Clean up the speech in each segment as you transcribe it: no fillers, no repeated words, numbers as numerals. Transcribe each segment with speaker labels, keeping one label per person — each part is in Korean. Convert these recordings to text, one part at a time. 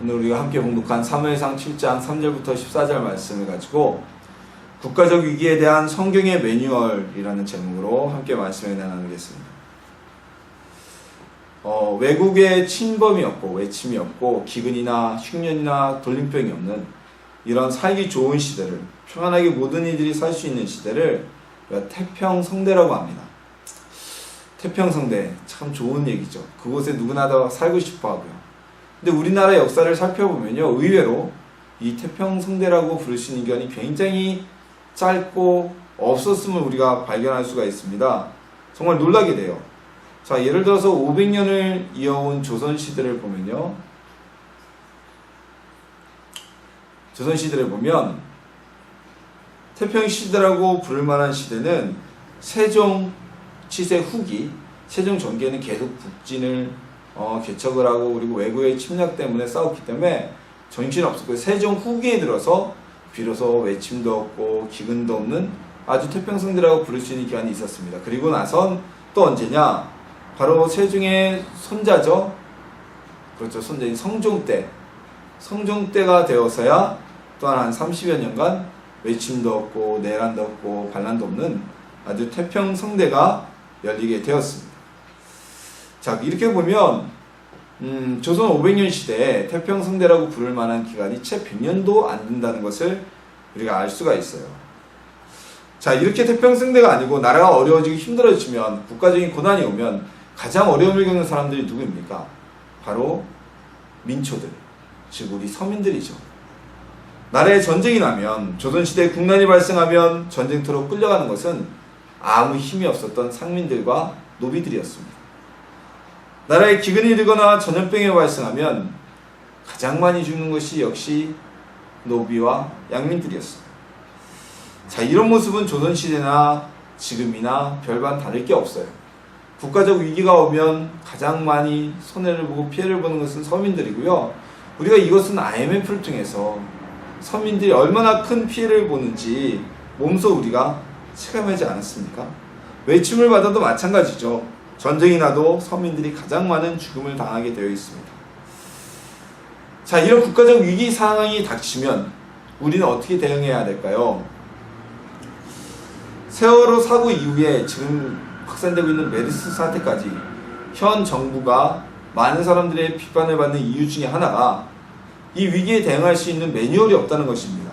Speaker 1: 오늘 우리가 함께 봉독한 사무엘상 7장 3절부터 14절 말씀을 가지고 국가적 위기에 대한 성경의 매뉴얼이라는 제목으로 함께 말씀을 나누겠습니다. 외국의 침범이 없고 외침이 없고 기근이나 흉년이나 돌림병이 없는 이런 살기 좋은 시대를, 평안하게 모든 이들이 살 수 있는 시대를 태평성대라고 합니다. 태평성대 참 좋은 얘기죠. 그곳에 누구나 다 살고 싶어 하고요. 근데 우리나라 역사를 살펴보면요, 의외로 이 태평성대라고 부를 수 있는 기간이 굉장히 짧고 없었음을 우리가 발견할 수가 있습니다. 정말 놀라게 돼요. 자, 예를 들어서 500년을 이어온 조선시대를 보면요, 조선시대를 보면 태평시대라고 부를 만한 시대는 세종 치세 후기, 세종 전기에는 계속 북진을 개척을 하고, 그리고 외국의 침략 때문에 싸웠기 때문에 정신이 없었고, 세종 후기에 들어서 비로소 외침도 없고 기근도 없는 아주 태평성대라고 부를 수 있는 기간이 있었습니다. 그리고 나선 또 언제냐, 바로 세종의 손자죠. 그렇죠, 손자인 성종 때가 되어서야 또한 한 30여 년간 외침도 없고 내란도 없고 반란도 없는 아주 태평성대가 열리게 되었습니다. 자, 이렇게 보면 조선 500년 시대에 태평성대라고 부를 만한 기간이 채 100년도 안 된다는 것을 우리가 알 수가 있어요. 자, 이렇게 태평성대가 아니고 나라가 어려워지고 힘들어지면, 국가적인 고난이 오면 가장 어려움을 겪는 사람들이 누구입니까? 바로 민초들, 즉 우리 서민들이죠. 나라에 전쟁이 나면, 조선시대에 국난이 발생하면 전쟁터로 끌려가는 것은 아무 힘이 없었던 상민들과 노비들이었습니다. 나라에 기근이 들거나 전염병이 발생하면 가장 많이 죽는 것이 역시 노비와 양민들이었습니다. 자, 이런 모습은 조선시대나 지금이나 별반 다를 게 없어요. 국가적 위기가 오면 가장 많이 손해를 보고 피해를 보는 것은 서민들이고요. 우리가 이것은 IMF를 통해서 서민들이 얼마나 큰 피해를 보는지 몸소 우리가 체감하지 않았습니까? 외침을 받아도 마찬가지죠. 전쟁이 나도 서민들이 가장 많은 죽음을 당하게 되어 있습니다. 자, 이런 국가적 위기 상황이 닥치면 우리는 어떻게 대응해야 될까요? 세월호 사고 이후에 지금 확산되고 있는 메르스 사태까지 현 정부가 많은 사람들의 비판을 받는 이유 중에 하나가 이 위기에 대응할 수 있는 매뉴얼이 없다는 것입니다.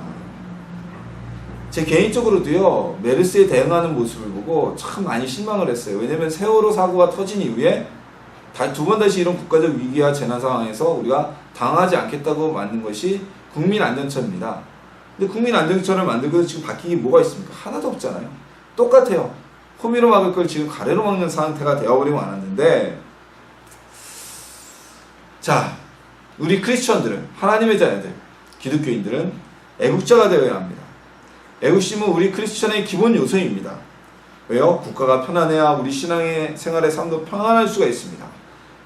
Speaker 1: 제 개인적으로도요, 메르스에 대응하는 모습을 보고 참 많이 실망을 했어요. 왜냐면 세월호 사고가 터진 이후에 두 번 다시 이런 국가적 위기와 재난 상황에서 우리가 당하지 않겠다고 만든 것이 국민안전처입니다. 근데 국민안전처를 만들고 지금 바뀌기 뭐가 있습니까? 하나도 없잖아요. 똑같아요. 호미로 막을 걸 지금 가래로 막는 상태가 되어버리고 말았는데, 자, 우리 크리스천들은, 하나님의 자녀들, 기독교인들은 애국자가 되어야 합니다. 애국심은 우리 크리스천의 기본 요소입니다. 왜요? 국가가 편안해야 우리 신앙의 생활의 삶도 평안할 수가 있습니다.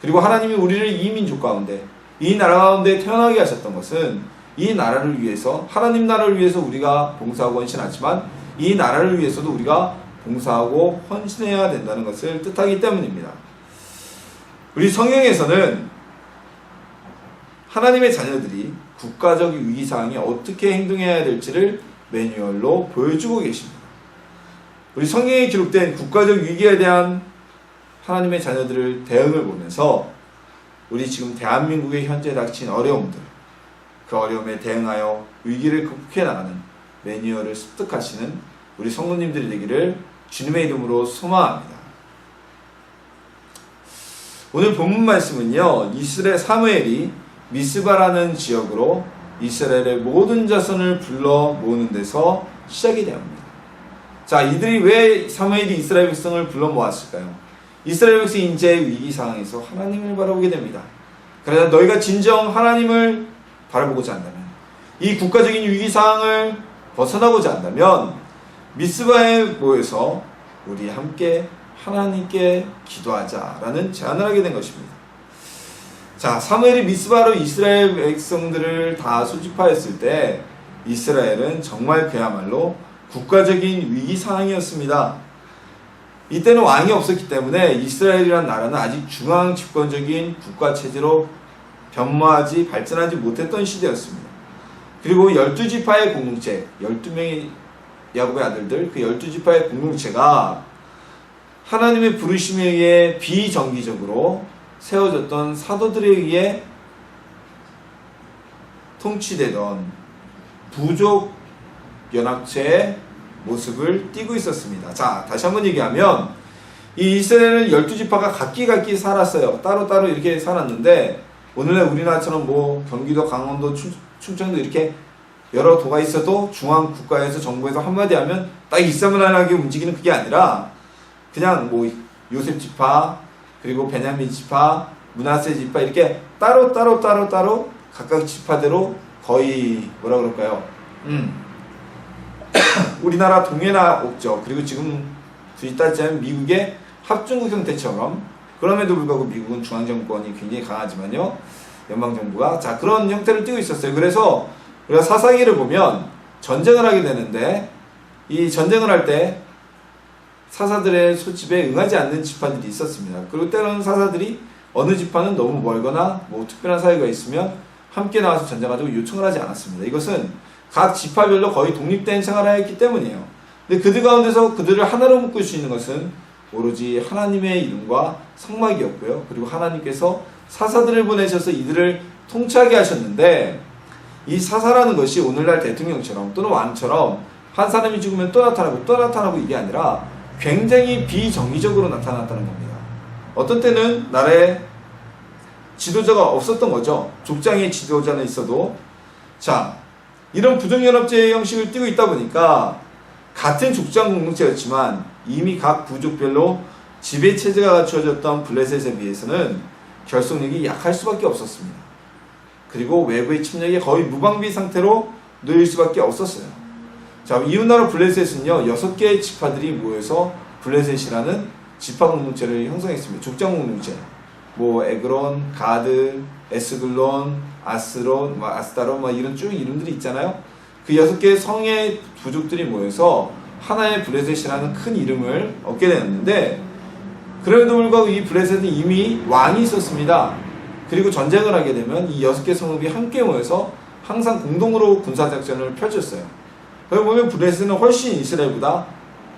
Speaker 1: 그리고 하나님이 우리를 이 민족 가운데, 이 나라 가운데 태어나게 하셨던 것은 이 나라를 위해서, 하나님 나라를 위해서 우리가 봉사하고 헌신하지만 이 나라를 위해서도 우리가 봉사하고 헌신해야 된다는 것을 뜻하기 때문입니다. 우리 성경에서는 하나님의 자녀들이 국가적 위기 상황에 어떻게 행동해야 될지를 매뉴얼로 보여주고 계십니다. 우리 성경에 기록된 국가적 위기에 대한 하나님의 자녀들을 대응을 보면서 우리 지금 대한민국의 현재 닥친 어려움들, 그 어려움에 대응하여 위기를 극복해 나가는 매뉴얼을 습득하시는 우리 성도님들이 되기를 주님의 이름으로 소망합니다. 오늘 본문 말씀은요, 사무엘이 미스바라는 지역으로 이스라엘의 모든 자손을 불러 모으는 데서 시작이 됩니다. 자, 이들이 왜 사무엘이 이스라엘 백성을 불러 모았을까요? 이스라엘 백성이 이제 위기 상황에서 하나님을 바라보게 됩니다. 그러나 너희가 진정 하나님을 바라보고자 한다면, 이 국가적인 위기 상황을 벗어나고자 한다면 미스바에 모여서 우리 함께 하나님께 기도하자라는 제안을 하게 된 것입니다. 자, 사무엘이 미스바로 이스라엘 백성들을 다 소집하였을 때 이스라엘은 정말 그야말로 국가적인 위기 상황이었습니다. 이때는 왕이 없었기 때문에 이스라엘이라는 나라는 아직 중앙 집권적인 국가 체제로 변모하지 발전하지 못했던 시대였습니다. 그리고 12지파의 공동체, 12명의 야곱의 아들들, 그 12지파의 공동체가 하나님의 부르심에 의해 비정기적으로 세워졌던 사도들에 의해 통치되던 부족 연합체의 모습을 띠고 있었습니다. 자, 다시 한번 얘기하면 이 이스라엘은 12지파가 각기 살았어요. 따로따로 이렇게 살았는데 오늘날 우리나라처럼 뭐 경기도, 강원도, 충청도 이렇게 여러 도가 있어도 중앙 국가에서 정부에서 한마디 하면 딱 일사분란하게 움직이는 그게 아니라 그냥 뭐 요셉 지파, 그리고 베냐민 지파, 므낫세 지파 이렇게 따로 각각 지파대로 거의 뭐라 그럴까요? 우리나라 동해나 옥저, 그리고 지금 굳이 따지자면 미국의 합중국 형태처럼, 그럼에도 불구하고 미국은 중앙정권이 굉장히 강하지만요, 연방정부가 자 그런 형태를 띠고 있었어요. 그래서 우리가 사사기를 보면 전쟁을 하게 되는데 이 전쟁을 할 때 사사들의 소집에 응하지 않는 지파들이 있었습니다. 그리고 때로는 사사들이 어느 지파는 너무 멀거나 뭐 특별한 사유가 있으면 함께 나와서 전쟁하자고 요청을 하지 않았습니다. 이것은 각 지파별로 거의 독립된 생활을 했기 때문이에요. 근데 그들 가운데서 그들을 하나로 묶을 수 있는 것은 오로지 하나님의 이름과 성막이었고요. 그리고 하나님께서 사사들을 보내셔서 이들을 통치하게 하셨는데, 이 사사라는 것이 오늘날 대통령처럼 또는 왕처럼 한 사람이 죽으면 또 나타나고 이게 아니라 굉장히 비정기적으로 나타났다는 겁니다. 어떤 때는 나라에 지도자가 없었던 거죠. 족장의 지도자는 있어도. 자, 이런 부정연합제의 형식을 띠고 있다 보니까 같은 족장 공동체였지만 이미 각 부족별로 지배체제가 갖추어졌던 블레셋에 비해서는 결속력이 약할 수밖에 없었습니다. 그리고 외부의 침략에 거의 무방비 상태로 놓일 수밖에 없었어요. 자, 이웃나라 블레셋은요, 6개의 지파들이 모여서 블레셋이라는 지파 공동체를 형성했습니다. 족장 공동체. 뭐 에그론, 가드, 에스글론, 아스론, 아스타론, 이런 쭉 이름들이 있잖아요. 그 6개의 성의 부족들이 모여서 하나의 블레셋이라는 큰 이름을 얻게 되었는데, 그럼에도 불구하고 이 블레셋은 이미 왕이 있었습니다. 그리고 전쟁을 하게 되면 이 6개 성읍이 함께 모여서 항상 공동으로 군사작전을 펼쳤어요. 그러고 보면 블레셋은 훨씬 이스라엘보다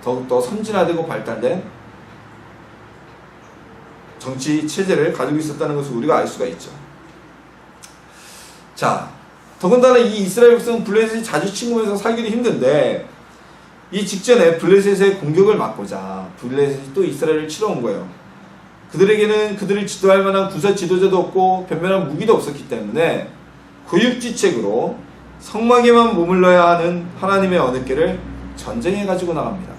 Speaker 1: 더욱더 선진화되고 발달된 정치 체제를 가지고 있었다는 것을 우리가 알 수가 있죠. 자, 더군다나 이 이스라엘 백성은 블레셋이 자주 침공해서 살기도 힘든데, 이 직전에 블레셋의 공격을 막고자 블레셋이 또 이스라엘을 치러 온 거예요. 그들에게는 그들을 지도할 만한 구사 지도자도 없고 변변한 무기도 없었기 때문에 고육지책으로 성막에만 머물러야 하는 하나님의 언약궤를 전쟁에 가지고 나갑니다.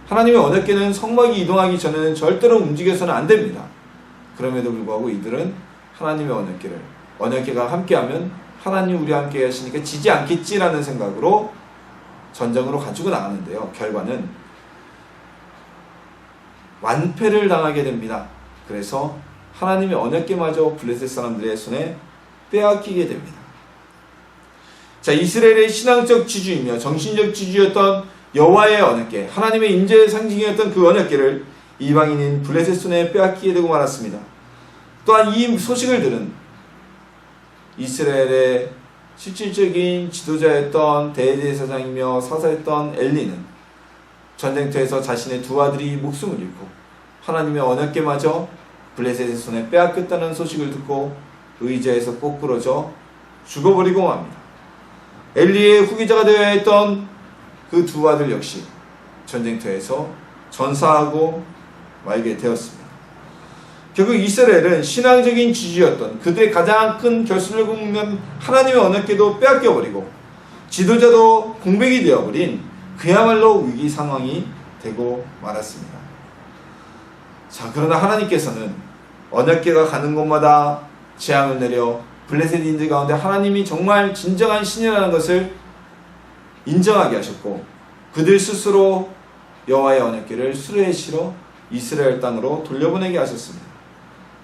Speaker 1: 하나님의 언약궤는 성막이 이동하기 전에는 절대로 움직여서는 안 됩니다. 그럼에도 불구하고 이들은 하나님의 언약궤가 함께하면 하나님 우리와 함께 하시니까 지지 않겠지라는 생각으로 전쟁으로 가지고 나가는데요. 결과는 완패를 당하게 됩니다. 그래서 하나님의 언약궤마저 블레셋 사람들의 손에 빼앗기게 됩니다. 자, 이스라엘의 신앙적 지주이며 정신적 지주였던 여호와의 언약궤, 하나님의 임재의 상징이었던 그 언약궤를 이방인인 블레셋 손에 빼앗기게 되고 말았습니다. 또한 이 소식을 들은 이스라엘의 실질적인 지도자였던 대제사장이며 사사였던 엘리는 전쟁터에서 자신의 두 아들이 목숨을 잃고 하나님의 언약궤마저 블레셋의 손에 빼앗겼다는 소식을 듣고 의자에서 꼬꾸러져 죽어버리고 맙니다. 엘리의 후계자가 되어야 했던 그 두 아들 역시 전쟁터에서 전사하고 말게 되었습니다. 결국 이스라엘은 신앙적인 지주였던 그들의 가장 큰 결실을 굽는 하나님의 언약궤도 빼앗겨버리고 지도자도 공백이 되어버린 그야말로 위기 상황이 되고 말았습니다. 자, 그러나 하나님께서는 언약궤가 가는 곳마다 재앙을 내려 블레셋인들 가운데 하나님이 정말 진정한 신이라는 것을 인정하게 하셨고, 그들 스스로 여호와의 언약궤를 수레에 실어 이스라엘 땅으로 돌려보내게 하셨습니다.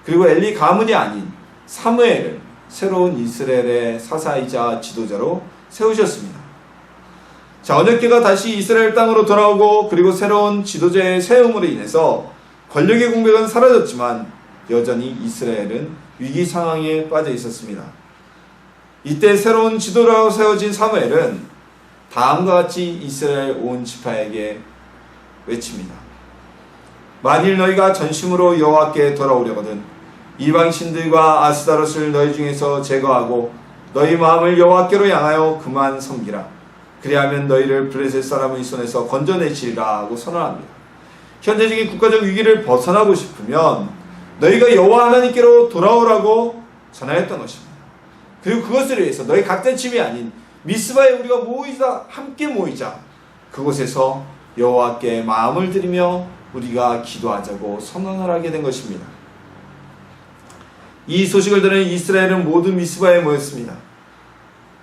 Speaker 1: 그리고 엘리 가문이 아닌 사무엘을 새로운 이스라엘의 사사이자 지도자로 세우셨습니다. 자, 언약궤가 다시 이스라엘 땅으로 돌아오고 그리고 새로운 지도자의 세움으로 인해서 권력의 공백은 사라졌지만 여전히 이스라엘은 위기 상황에 빠져 있었습니다. 이때 새로운 지도자로 세워진 사무엘은 다음과 같이 이스라엘 온 지파에게 외칩니다. 만일 너희가 전심으로 여호와께 돌아오려거든 이방 신들과 아스다롯을 너희 중에서 제거하고 너희 마음을 여호와께로 향하여 그만 섬기라. 그리하면 너희를 블레셋 사람의 손에서 건져내시리라 하고 선언합니다. 현재적인 국가적 위기를 벗어나고 싶으면 너희가 여호와 하나님께로 돌아오라고 전하였던 것입니다. 그리고 그것을 위해서 너희 각자 집이 아닌 미스바에 우리가 모이자, 함께 모이자. 그곳에서 여호와께 마음을 드리며 우리가 기도하자고 선언을 하게 된 것입니다. 이 소식을 들은 이스라엘은 모두 미스바에 모였습니다.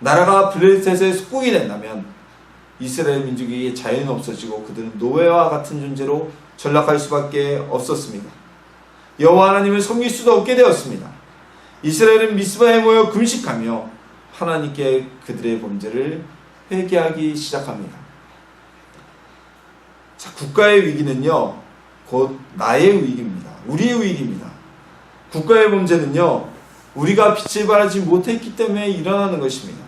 Speaker 1: 나라가 블레셋의 속국이 된다면 이스라엘 민족에게 자유는 없어지고 그들은 노예와 같은 존재로 전락할 수밖에 없었습니다. 여호와 하나님을 섬길 수도 없게 되었습니다. 이스라엘은 미스바에 모여 금식하며 하나님께 그들의 범죄를 회개하기 시작합니다. 자, 국가의 위기는요, 곧 나의 위기입니다. 우리의 위기입니다. 국가의 범죄는요, 우리가 빛을 발하지 못했기 때문에 일어나는 것입니다.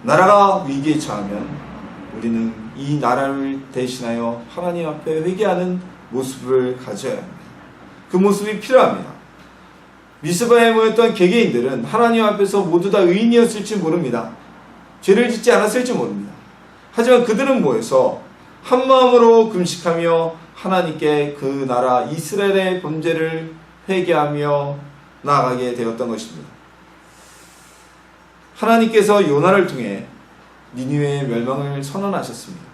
Speaker 1: 나라가 위기에 처하면 우리는 이 나라를 대신하여 하나님 앞에 회개하는 모습을 가져야 합니다. 그 모습이 필요합니다. 미스바에 모였던 개개인들은 하나님 앞에서 모두 다 의인이었을지 모릅니다. 죄를 짓지 않았을지 모릅니다. 하지만 그들은 모여서 한마음으로 금식하며 하나님께 그 나라 이스라엘의 범죄를 회개하며 나아가게 되었던 것입니다. 하나님께서 요나를 통해 니느웨의 멸망을 선언하셨습니다.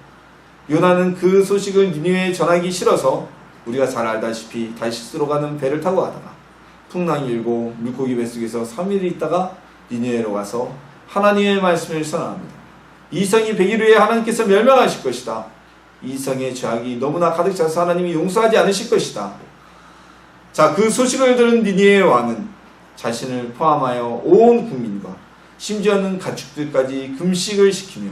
Speaker 1: 요나는 그 소식을 니느웨에 전하기 싫어서 우리가 잘 알다시피 다시스로 가는 배를 타고 가다가 풍랑이 일고 물고기 뱃속에서 3일 있다가 니느웨로 가서 하나님의 말씀을 선언합니다. 이 성이 100일 후에 하나님께서 멸망하실 것이다. 이 성의 죄악이 너무나 가득 차서 하나님이 용서하지 않으실 것이다. 자, 그 소식을 들은 니느웨의 왕은 자신을 포함하여 온 국민과 심지어는 가축들까지 금식을 시키며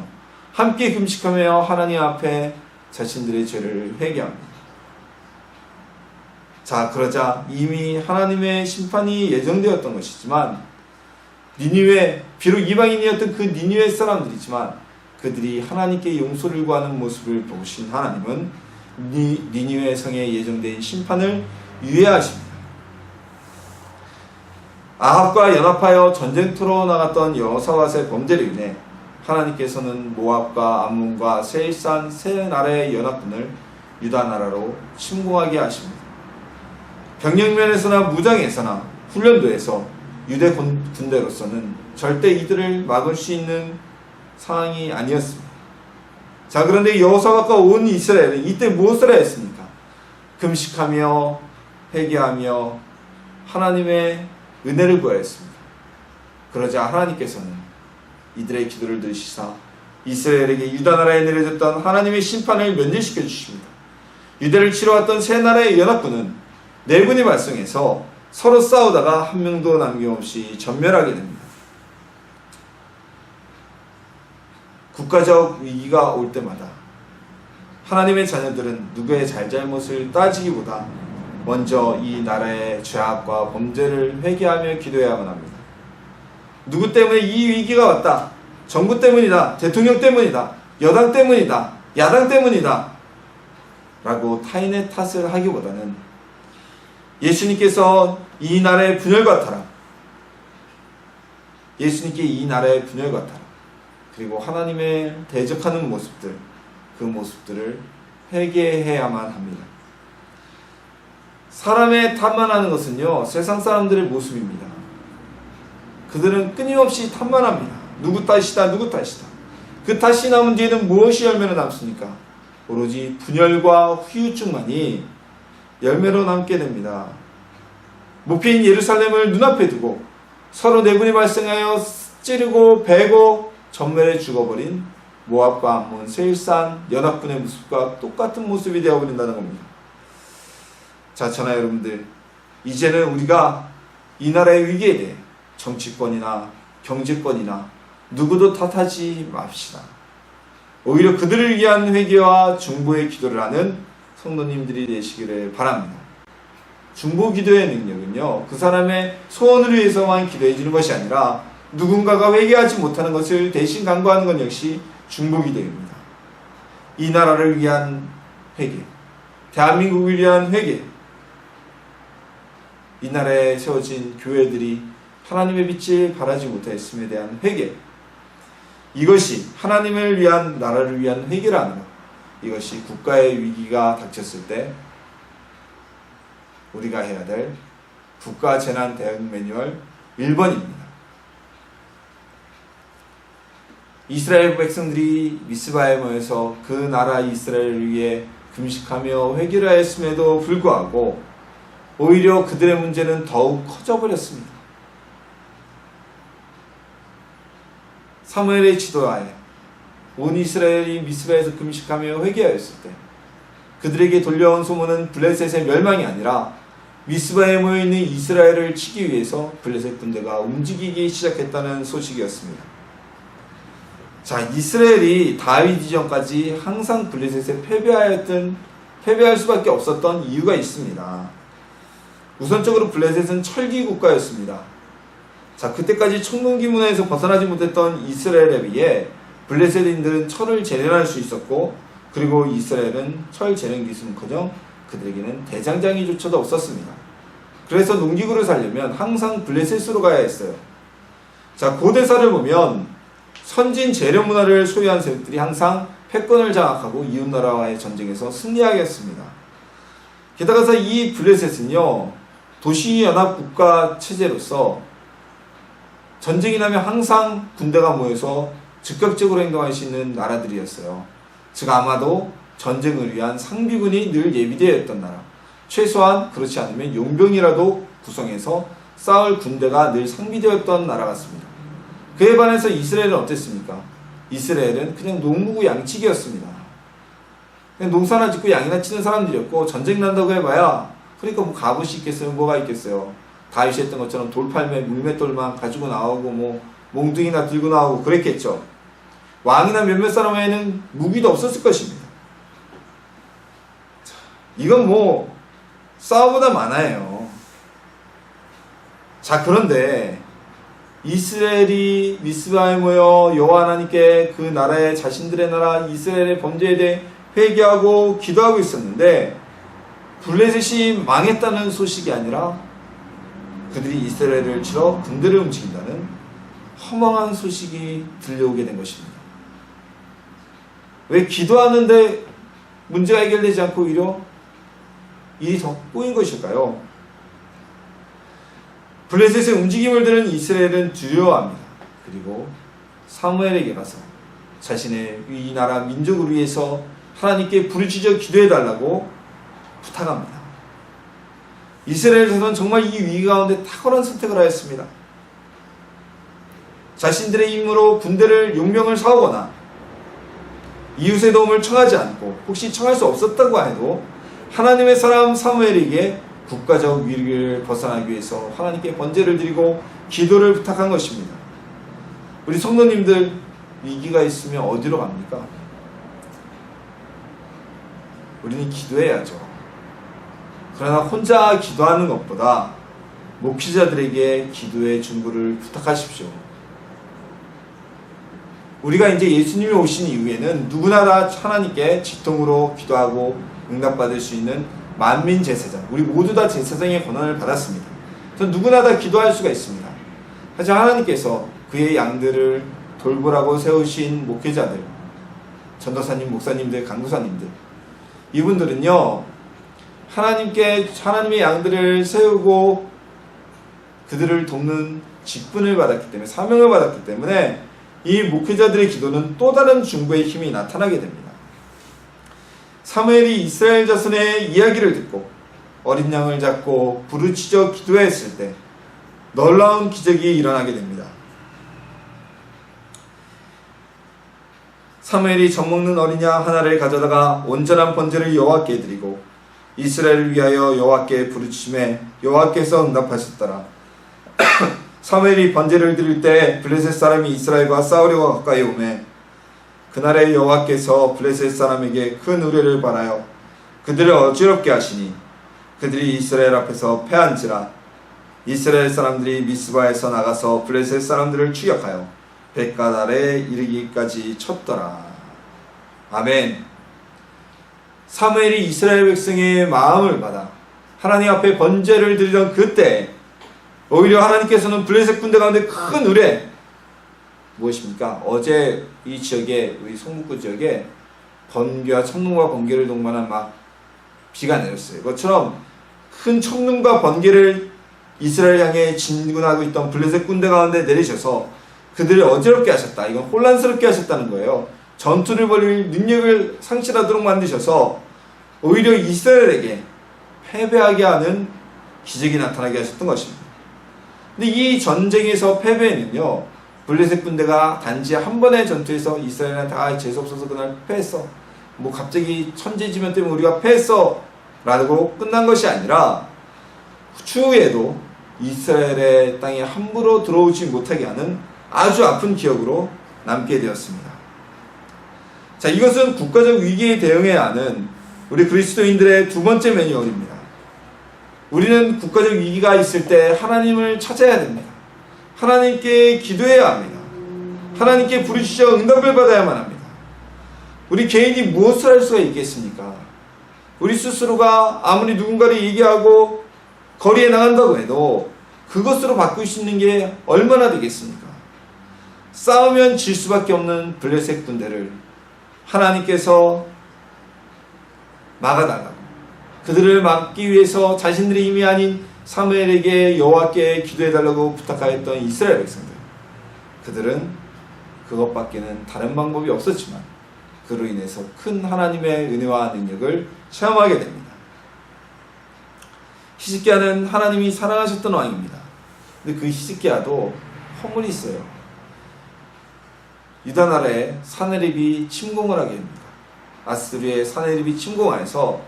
Speaker 1: 함께 금식하며 하나님 앞에 자신들의 죄를 회개합니다. 자, 그러자 이미 하나님의 심판이 예정되었던 것이지만 니느웨, 비록 이방인이었던 그 니느웨 사람들이지만 그들이 하나님께 용서를 구하는 모습을 보신 하나님은 니느웨 성에 예정된 심판을 유예하십니다. 아합과 연합하여 전쟁터로 나갔던 여호사밧의 범죄로 인해 하나님께서는 모압과 암몬과 세일산 세 나라의 연합군을 유다 나라로 침공하게 하십니다. 병력면에서나 무장에서나 훈련도에서 유대 군대로서는 절대 이들을 막을 수 있는 상황이 아니었습니다. 자, 그런데 여호사밧과 온 이스라엘은 이때 무엇을 했습니까? 금식하며 회개하며 하나님의 은혜를 구하였습니다. 그러자 하나님께서는 이들의 기도를 들으시사 이스라엘에게 유다 나라에 내려졌던 하나님의 심판을 면제시켜 주십니다. 유대를 치러왔던 세 나라의 연합군은 내분이 발생해서 서로 싸우다가 한 명도 남김없이 전멸하게 됩니다. 국가적 위기가 올 때마다 하나님의 자녀들은 누구의 잘잘못을 따지기보다 먼저 이 나라의 죄악과 범죄를 회개하며 기도해야만 합니다. 누구 때문에 이 위기가 왔다. 정부 때문이다. 대통령 때문이다. 여당 때문이다. 야당 때문이다. 라고 타인의 탓을 하기보다는 예수님께서 이 나라의 분열과 타락, 예수님께 이 나라의 분열과 타락, 그리고 하나님의 대적하는 모습들, 그 모습들을 회개해야만 합니다. 사람의 탓만 하는 것은요, 세상 사람들의 모습입니다. 그들은 끊임없이 탓만 합니다. 누구 탓이다, 누구 탓이다. 그 탓이 남은 뒤에는 무엇이 열매로 남습니까? 오로지 분열과 후유증만이 열매로 남게 됩니다. 목표인 예루살렘을 눈앞에 두고 서로 내분이 발생하여 찌르고 베고 전멸해 죽어버린 모압과 암몬, 세일산 연합군의 모습과 똑같은 모습이 되어버린다는 겁니다. 자, 저나 여러분들, 이제는 우리가 이 나라의 위기에 대해 정치권이나 경제권이나 누구도 탓하지 맙시다. 오히려 그들을 위한 회개와 중보의 기도를 하는 성도님들이 되시기를 바랍니다. 중보 기도의 능력은요, 그 사람의 소원을 위해서만 기도해 주는 것이 아니라 누군가가 회개하지 못하는 것을 대신 간구하는 것 역시 중보 기도입니다. 이 나라를 위한 회개, 대한민국을 위한 회개, 이 나라에 세워진 교회들이 하나님의 빛을 발하지 못하였음에 대한 회개, 이것이 하나님을 위한, 나라를 위한 회개라는 것, 이것이 국가의 위기가 닥쳤을 때 우리가 해야 될 국가 재난 대응 매뉴얼 1번입니다. 이스라엘 백성들이 미스바에 모여서 그 나라 이스라엘을 위해 금식하며 회개를 하였음에도 불구하고 오히려 그들의 문제는 더욱 커져버렸습니다. 사무엘의 지도하에 온 이스라엘이 미스바에서 금식하며 회개하였을 때 그들에게 돌려온 소문은 블레셋의 멸망이 아니라 미스바에 모여있는 이스라엘을 치기 위해서 블레셋 군대가 움직이기 시작했다는 소식이었습니다. 자, 이스라엘이 다윗 이전까지 항상 블레셋에 패배할 수밖에 없었던 이유가 있습니다. 우선적으로 블레셋은 철기 국가였습니다. 자, 그때까지 청동기 문화에서 벗어나지 못했던 이스라엘에 비해 블레셋인들은 철을 재련할 수 있었고, 그리고 이스라엘은 철 재련 기술은커녕 그들에게는 대장장이조차도 없었습니다. 그래서 농기구를 살려면 항상 블레셋으로 가야 했어요. 자, 고대사를 보면 선진 재련 문화를 소유한 세력들이 항상 패권을 장악하고 이웃나라와의 전쟁에서 승리하겠습니다. 게다가 이 블레셋은요, 도시연합국가 체제로서 전쟁이 나면 항상 군대가 모여서 즉각적으로 행동할 수 있는 나라들이었어요. 즉 아마도 전쟁을 위한 상비군이 늘 예비되어 있던 나라, 최소한 그렇지 않으면 용병이라도 구성해서 싸울 군대가 늘 상비되었던 나라 같습니다. 그에 반해서 이스라엘은 어땠습니까? 이스라엘은 그냥 농부고 양치기였습니다. 그냥 농사나 짓고 양이나 치는 사람들이었고, 전쟁 난다고 해봐야 그러니까 뭐 갑옷이 있겠어요? 뭐가 있겠어요? 다윗이 했던 것처럼 돌팔매, 물맷돌만 가지고 나오고 뭐 몽둥이나 들고 나오고 그랬겠죠. 왕이나 몇몇 사람에는 무기도 없었을 것입니다. 자, 이건 뭐 싸움보다 많아요. 자, 그런데 이스라엘이 미스바에 모여 여호와 하나님께 그 나라의 자신들의 나라 이스라엘의 범죄에 대해 회개하고 기도하고 있었는데, 블레셋이 망했다는 소식이 아니라 그들이 이스라엘을 치러 군대를 움직인다는 허망한 소식이 들려오게 된 것입니다. 왜 기도하는데 문제가 해결되지 않고 오히려 일이 더 꼬인 것일까요? 블레셋의 움직임을 들은 이스라엘은 두려워합니다. 그리고 사무엘에게 가서 자신의 이 나라 민족을 위해서 하나님께 부르짖어 기도해달라고 부탁합니다. 이스라엘에서는 정말 이 위기 가운데 탁월한 선택을 하였습니다. 자신들의 힘으로 군대를 용병을 사오거나 이웃의 도움을 청하지 않고, 혹시 청할 수 없었다고 해도 하나님의 사람 사무엘에게 국가적 위기를 벗어나기 위해서 하나님께 번제를 드리고 기도를 부탁한 것입니다. 우리 성도님들, 위기가 있으면 어디로 갑니까? 우리는 기도해야죠. 그러나 혼자 기도하는 것보다 목회자들에게 기도의 중보를 부탁하십시오. 우리가 이제 예수님이 오신 이후에는 누구나 다 하나님께 직통으로 기도하고 응답받을 수 있는 만민 제사장, 우리 모두 다 제사장의 권한을 받았습니다. 그래서 누구나 다 기도할 수가 있습니다. 하지만 하나님께서 그의 양들을 돌보라고 세우신 목회자들, 전도사님, 목사님들, 강도사님들, 이분들은요, 하나님의 양들을 세우고 그들을 돕는 직분을 받았기 때문에, 사명을 받았기 때문에 이 목회자들의 기도는 또 다른 중보의 힘이 나타나게 됩니다. 사무엘이 이스라엘 자손의 이야기를 듣고 어린 양을 잡고 부르짖어 기도했을 때 놀라운 기적이 일어나게 됩니다. 사무엘이 젖먹는 어린 양 하나를 가져다가 온전한 번제를 여호와께 드리고 이스라엘을 위하여 여호와께 부르짖음에 여호와께서 응답하셨더라. 사무엘이 번제를 드릴 때 블레셋 사람이 이스라엘과 싸우려고 가까이 오매 그날에 여호와께서 블레셋 사람에게 큰 우레를 발하여 그들을 어지럽게 하시니 그들이 이스라엘 앞에서 패한지라. 이스라엘 사람들이 미스바에서 나가서 블레셋 사람들을 추격하여 벳가달에 이르기까지 쳤더라. 아멘. 사무엘이 이스라엘 백성의 마음을 받아 하나님 앞에 번제를 드리던 그때 오히려 하나님께서는 블레셋 군대 가운데 큰 의뢰, 무엇입니까? 어제 이 지역에, 우리 송북구 지역에 번개와 천둥과 번개를 동반한 막 비가 내렸어요. 그것처럼 큰 천둥과 번개를 이스라엘 향해 진군하고 있던 블레셋 군대 가운데 내리셔서 그들을 어지럽게 하셨다. 이건 혼란스럽게 하셨다는 거예요. 전투를 벌일 능력을 상실하도록 만드셔서 오히려 이스라엘에게 패배하게 하는 기적이 나타나게 하셨던 것입니다. 근데 이 전쟁에서 패배는요, 블레셋 군대가 단지 한 번의 전투에서 이스라엘은 다 재수없어서 그날 패했어, 뭐 갑자기 천재지변 때문에 우리가 패했어 라고 끝난 것이 아니라 추후에도 이스라엘의 땅에 함부로 들어오지 못하게 하는 아주 아픈 기억으로 남게 되었습니다. 자, 이것은 국가적 위기에 대응해야 하는 우리 그리스도인들의 두 번째 매뉴얼입니다. 우리는 국가적 위기가 있을 때 하나님을 찾아야 됩니다. 하나님께 기도해야 합니다. 하나님께 부르짖어 응답을 받아야만 합니다. 우리 개인이 무엇을 할 수가 있겠습니까? 우리 스스로가 아무리 누군가를 얘기하고 거리에 나간다고 해도 그것으로 바꿀 수 있는 게 얼마나 되겠습니까? 싸우면 질 수밖에 없는 블레셋 군대를 하나님께서 막아달라고, 그들을 막기 위해서 자신들의 힘이 아닌 사무엘에게 여호와께 기도해달라고 부탁하였던 이스라엘 백성들, 그들은 그것밖에는 다른 방법이 없었지만 그로 인해서 큰 하나님의 은혜와 능력을 체험하게 됩니다. 히스기야는 하나님이 사랑하셨던 왕입니다. 근데 그 히스기야도 허물이 있어요. 유다 나라에 사네립이 침공을 하게 됩니다. 아스리의 사네립이 침공하여서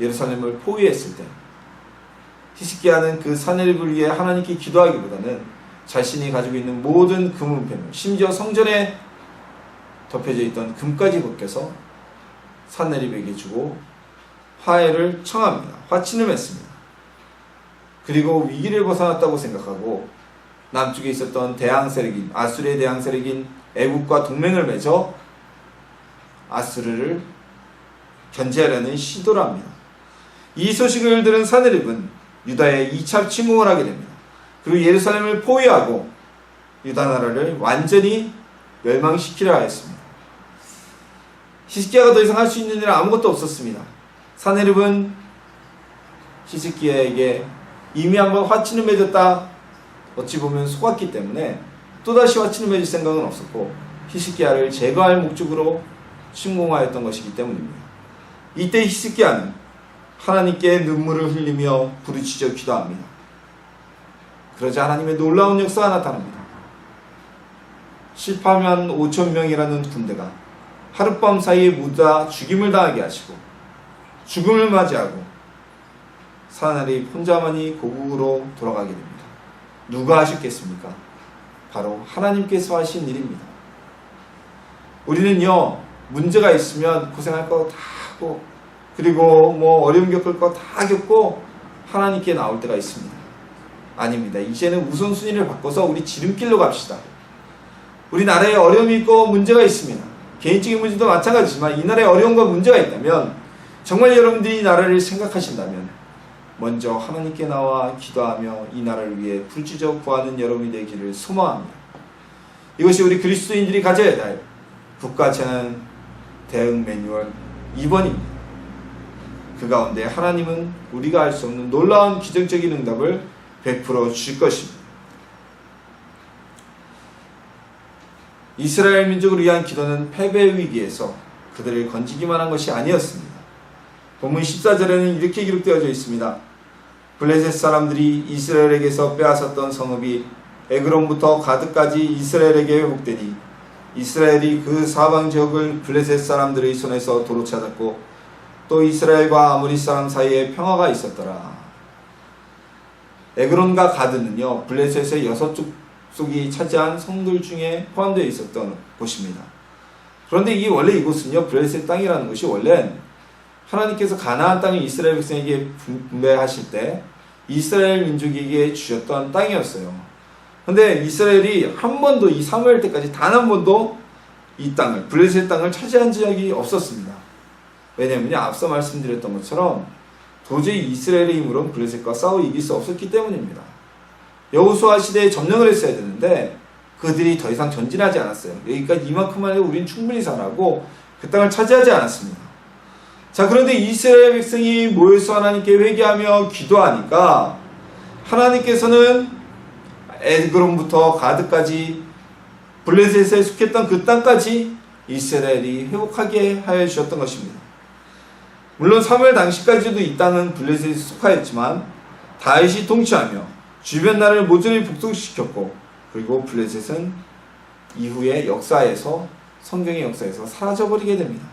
Speaker 1: 예루살렘을 포위했을 때 히스기야는 그 사네립을 위해 하나님께 기도하기보다는 자신이 가지고 있는 모든 금은패물, 심지어 성전에 덮여져 있던 금까지 벗겨서 사네립에게 주고 화해를 청합니다. 화친을 맺습니다. 그리고 위기를 벗어났다고 생각하고 남쪽에 있었던 대항 세력인, 아수르의 대항 세력인 애국과 동맹을 맺어 아수르를 견제하려는 시도를 합니다. 이 소식을 들은 사네립은 유다에 2차 침공을 하게 됩니다. 그리고 예루살렘을 포위하고 유다 나라를 완전히 멸망시키려 하였습니다. 히스기야가 더 이상 할 수 있는 일은 아무것도 없었습니다. 사네립은 히스기야에게 이미 한번 화친을 맺었다, 어찌 보면 속았기 때문에 또다시 화친을 맺을 생각은 없었고 히스기야를 제거할 목적으로 침공하였던 것이기 때문입니다. 이때 히스기야는 하나님께 눈물을 흘리며 부르짖어 기도합니다. 그러자 하나님의 놀라운 역사가 나타납니다. 7만 5천 명이라는 군대가 하룻밤 사이에 모두 다 죽임을 당하게 하시고 죽음을 맞이하고 사네립 혼자만이 고국으로 돌아가게 됩니다. 누가 하셨겠습니까? 바로 하나님께서 하신 일입니다. 우리는요, 문제가 있으면 고생할 거 다 하고, 그리고 뭐 어려움 겪을 거 다 겪고 하나님께 나올 때가 있습니다. 아닙니다. 이제는 우선순위를 바꿔서 우리 지름길로 갑시다. 우리나라에 어려움이 있고 문제가 있습니다. 개인적인 문제도 마찬가지지만 이 나라에 어려움과 문제가 있다면, 정말 여러분들이 이 나라를 생각하신다면 먼저 하나님께 나와 기도하며 이 나라를 위해 부르짖어 구하는 여러분이 되기를 소망합니다. 이것이 우리 그리스도인들이 가져야 할 국가 재난 대응 매뉴얼 2번입니다. 그 가운데 하나님은 우리가 알 수 없는 놀라운 기적적인 응답을 베풀어 주실 것입니다. 이스라엘 민족을 위한 기도는 패배 위기에서 그들을 건지기만 한 것이 아니었습니다. 본문 14절에는 이렇게 기록되어져 있습니다. 블레셋 사람들이 이스라엘에게서 빼앗았던 성읍이 에그론부터 가드까지 이스라엘에게 회복되니 이스라엘이 그 사방 지역을 블레셋 사람들의 손에서 도로 찾았고 또 이스라엘과 아모리 사람 사이에 평화가 있었더라. 에그론과 가드는요, 블레셋의 6족속이 차지한 성들 중에 포함되어 있었던 곳입니다. 그런데 원래 이곳은요, 블레셋 땅이라는 것이 원래 하나님께서 가나안 땅을 이스라엘 백성에게 분배하실 때 이스라엘 민족에게 주셨던 땅이었어요. 근데 이스라엘이 한 번도 이 사무엘 때까지 단 한 번도 이 땅을, 블레셋 땅을 차지한 적이 없었습니다. 왜냐면요, 앞서 말씀드렸던 것처럼 도저히 이스라엘의 힘으로는 블레셋과 싸워 이길 수 없었기 때문입니다. 여호수아 시대에 점령을 했어야 되는데 그들이 더 이상 전진하지 않았어요. 여기까지 이만큼만 해도 우리는 충분히 잘하고 그 땅을 차지하지 않았습니다. 자, 그런데 이스라엘 백성이 모여서 하나님께 회개하며 기도하니까 하나님께서는 에그론부터 가드까지 블레셋에 속했던 그 땅까지 이스라엘이 회복하게 하여 주셨던 것입니다. 물론 사무엘 당시까지도 이 땅은 블레셋에 속하였지만 다윗이 통치하며 주변 나라를 모조리 복속시켰고, 그리고 블레셋은 이후의 역사에서, 성경의 역사에서 사라져버리게 됩니다.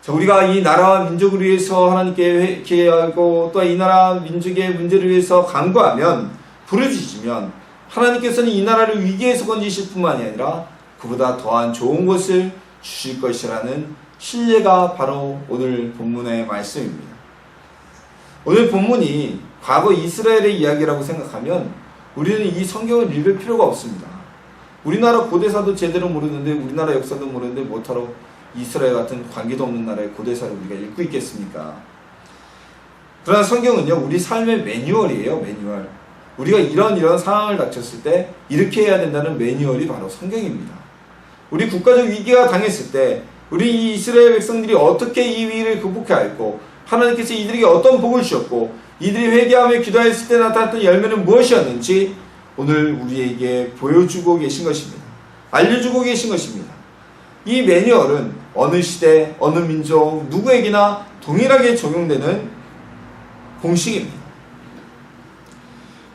Speaker 1: 자, 우리가 이 나라와 민족을 위해서 하나님께 회개하고 또 이 나라 민족의 문제를 위해서 간구하면, 부르짖으면 하나님께서는 이 나라를 위기에서 건지실 뿐만이 아니라 그보다 더한 좋은 것을 주실 것이라는 신뢰가 바로 오늘 본문의 말씀입니다. 오늘 본문이 과거 이스라엘의 이야기라고 생각하면 우리는 이 성경을 읽을 필요가 없습니다. 우리나라 고대사도 제대로 모르는데, 우리나라 역사도 모르는데 못하러 이스라엘 같은 관계도 없는 나라의 고대사를 우리가 읽고 있겠습니까? 그러나 성경은요, 우리 삶의 매뉴얼이에요. 매뉴얼. 우리가 이런 상황을 닥쳤을 때 이렇게 해야 된다는 매뉴얼이 바로 성경입니다. 우리 국가적 위기가 당했을 때 우리 이스라엘 백성들이 어떻게 이 위기를 극복해야 했고, 하나님께서 이들에게 어떤 복을 주셨고, 이들이 회개하며 기도했을 때 나타났던 열매는 무엇이었는지 오늘 우리에게 보여주고 계신 것입니다. 알려주고 계신 것입니다. 이 매뉴얼은 어느 시대, 어느 민족, 누구에게나 동일하게 적용되는 공식입니다.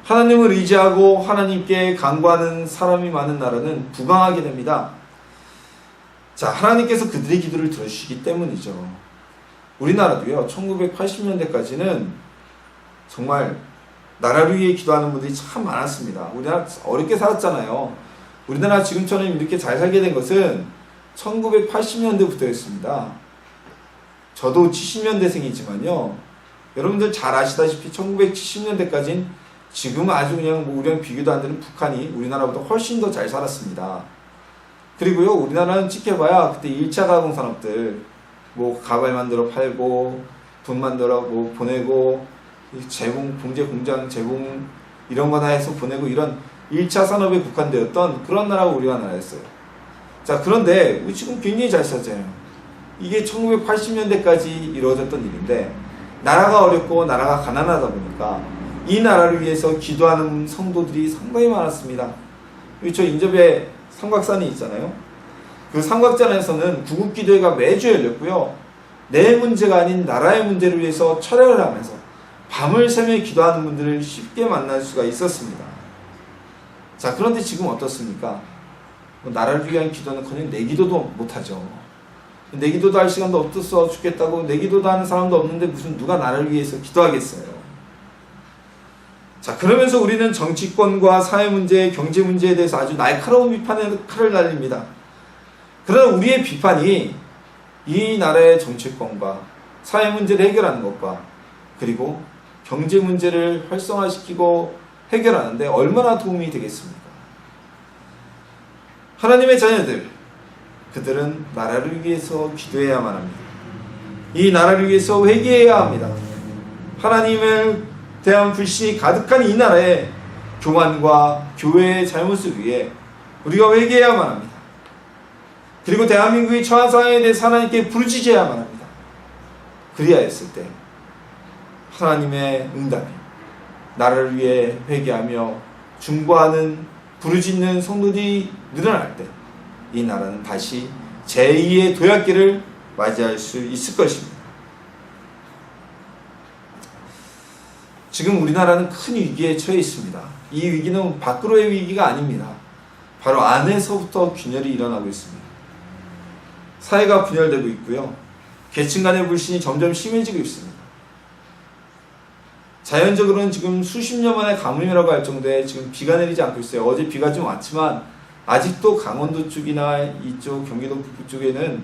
Speaker 1: 하나님을 의지하고 하나님께 간구하는 사람이 많은 나라는 부강하게 됩니다. 자, 하나님께서 그들의 기도를 들어주시기 때문이죠. 우리나라도요, 1980년대까지는 정말 나라를 위해 기도하는 분들이 참 많았습니다. 우리나라 어렵게 살았잖아요. 우리나라 지금처럼 이렇게 잘 살게 된 것은 1980년대부터였습니다. 저도 70년대생이지만요, 여러분들 잘 아시다시피 1970년대까지는 지금 아주 그냥 우리랑 비교도 안 되는 북한이 우리나라보다 훨씬 더 잘 살았습니다. 그리고요, 우리나라는 찍혀봐야 그때 1차 가공산업들, 뭐 가발 만들어 팔고 돈 만들어 뭐 보내고 재봉, 봉제 공장 재봉 이런 거나 해서 보내고, 이런 1차 산업에 국한되었던 그런 나라가 우리가 나라였어요. 자, 그런데 우리 지금 굉장히 잘 살잖아요. 이게 1980년대까지 이루어졌던 일인데, 나라가 어렵고 나라가 가난하다 보니까 이 나라를 위해서 기도하는 성도들이 상당히 많았습니다. 저 인접에 삼각산이 있잖아요. 그 삼각산에서는 구국기도회가 매주 열렸고요, 내 문제가 아닌 나라의 문제를 위해서 철회를 하면서 밤을 새며 기도하는 분들을 쉽게 만날 수가 있었습니다. 자, 그런데 지금 어떻습니까? 나라를 위한 기도는커녕 내 기도도 못하죠. 내 기도도 할 시간도 없어서 죽겠다고 내 기도도 하는 사람도 없는데 무슨 누가 나를 위해서 기도하겠어요. 자, 그러면서 우리는 정치권과 사회 문제, 경제 문제에 대해서 아주 날카로운 비판의 칼을 날립니다. 그러나 우리의 비판이 이 나라의 정치권과 사회 문제를 해결하는 것과 그리고 경제 문제를 활성화시키고 해결하는데 얼마나 도움이 되겠습니까? 하나님의 자녀들, 그들은 나라를 위해서 기도해야만 합니다. 이 나라를 위해서 회개해야 합니다. 하나님을 대한 불신이 가득한 이 나라의 교만과 교회의 잘못을 위해 우리가 회개해야만 합니다. 그리고 대한민국의 처한 상황에 대해서 하나님께 부르짖어야만 합니다. 그리야 했을 때 하나님의 응답이, 나라를 위해 회개하며 중보하는 부르짖는 성도들이 늘어날 때 이 나라는 다시 제2의 도약기를 맞이할 수 있을 것입니다. 지금 우리나라는 큰 위기에 처해 있습니다. 이 위기는 밖으로의 위기가 아닙니다. 바로 안에서부터 균열이 일어나고 있습니다. 사회가 분열되고 있고요, 계층 간의 불신이 점점 심해지고 있습니다. 자연적으로는 지금 수십 년 만에 가뭄이라고 할 정도에 지금 비가 내리지 않고 있어요. 어제 비가 좀 왔지만 아직도 강원도 쪽이나 이쪽 경기도 북부 쪽에는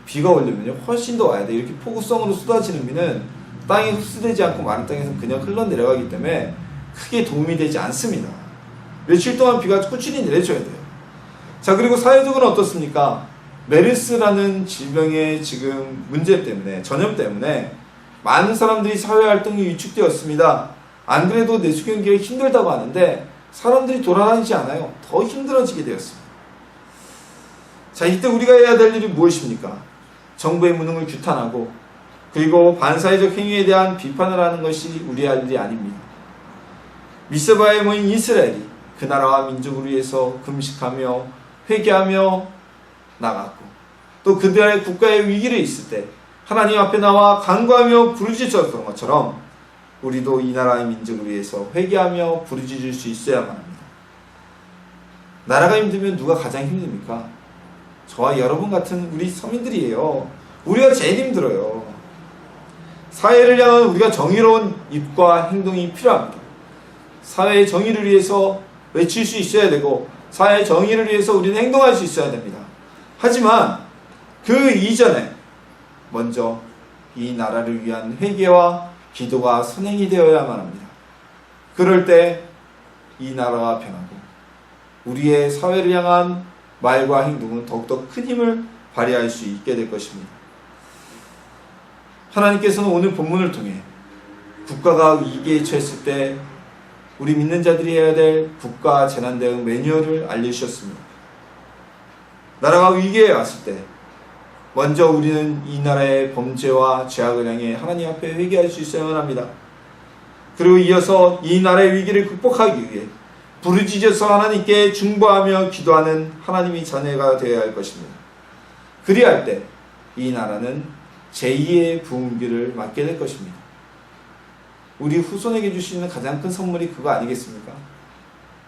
Speaker 1: 비가 오려면요 훨씬 더 와야 돼. 이렇게 폭우성으로 쏟아지는 비는 땅에 흡수되지 않고 마른 땅에서 그냥 흘러내려가기 때문에 크게 도움이 되지 않습니다. 며칠 동안 비가 꾸준히 내려줘야 돼요. 자, 그리고 사회적으로 어떻습니까? 메르스라는 질병의 지금 문제 때문에, 전염 때문에 많은 사람들이 사회활동이 위축되었습니다. 안 그래도 내수경기가 힘들다고 하는데 사람들이 돌아다니지 않아요. 더 힘들어지게 되었습니다. 자, 이때 우리가 해야 될 일이 무엇입니까? 정부의 무능을 규탄하고 그리고 반사회적 행위에 대한 비판을 하는 것이 우리의 할 일이 아닙니다. 미스바에 모인 이스라엘이 그 나라와 민족을 위해서 금식하며 회개하며 나갔고 또 그들의 국가의 위기를 있을 때 하나님 앞에 나와 간구하며 부르짖었던 것처럼 우리도 이 나라의 민족을 위해서 회개하며 부르짖을 수 있어야만 합니다. 나라가 힘들면 누가 가장 힘듭니까? 저와 여러분 같은 우리 서민들이에요. 우리가 제일 힘들어요. 사회를 향한 우리가 정의로운 입과 행동이 필요합니다. 사회의 정의를 위해서 외칠 수 있어야 되고 사회의 정의를 위해서 우리는 행동할 수 있어야 됩니다. 하지만 그 이전에 먼저 이 나라를 위한 회개와 기도가 선행이 되어야만 합니다. 그럴 때 이 나라가 변하고 우리의 사회를 향한 말과 행동은 더욱더 큰 힘을 발휘할 수 있게 될 것입니다. 하나님께서는 오늘 본문을 통해 국가가 위기에 처했을 때 우리 믿는 자들이 해야 될 국가 재난 대응 매뉴얼을 알려주셨습니다. 나라가 위기에 왔을 때 먼저 우리는 이 나라의 범죄와 죄악을 향해 하나님 앞에 회개할 수 있어야만 합니다. 그리고 이어서 이 나라의 위기를 극복하기 위해 부르짖어서 하나님께 중보하며 기도하는 하나님의 자녀가 되어야 할 것입니다. 그리할 때 이 나라는 제2의 부흥기를 맞게 될 것입니다. 우리 후손에게 줄 수 있는 가장 큰 선물이 그거 아니겠습니까?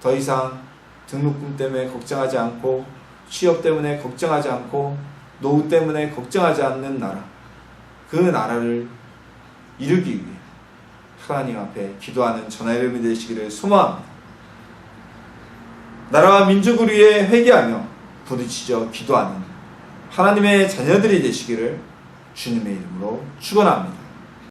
Speaker 1: 더 이상 등록금 때문에 걱정하지 않고 취업 때문에 걱정하지 않고 노후 때문에 걱정하지 않는 나라, 그 나라를 이루기 위해 하나님 앞에 기도하는 저나 여러분이 되시기를 소망합니다. 나라와 민족을 위해 회개하며 부르짖어 기도하는 하나님의 자녀들이 되시기를 주님의 이름으로 축원합니다.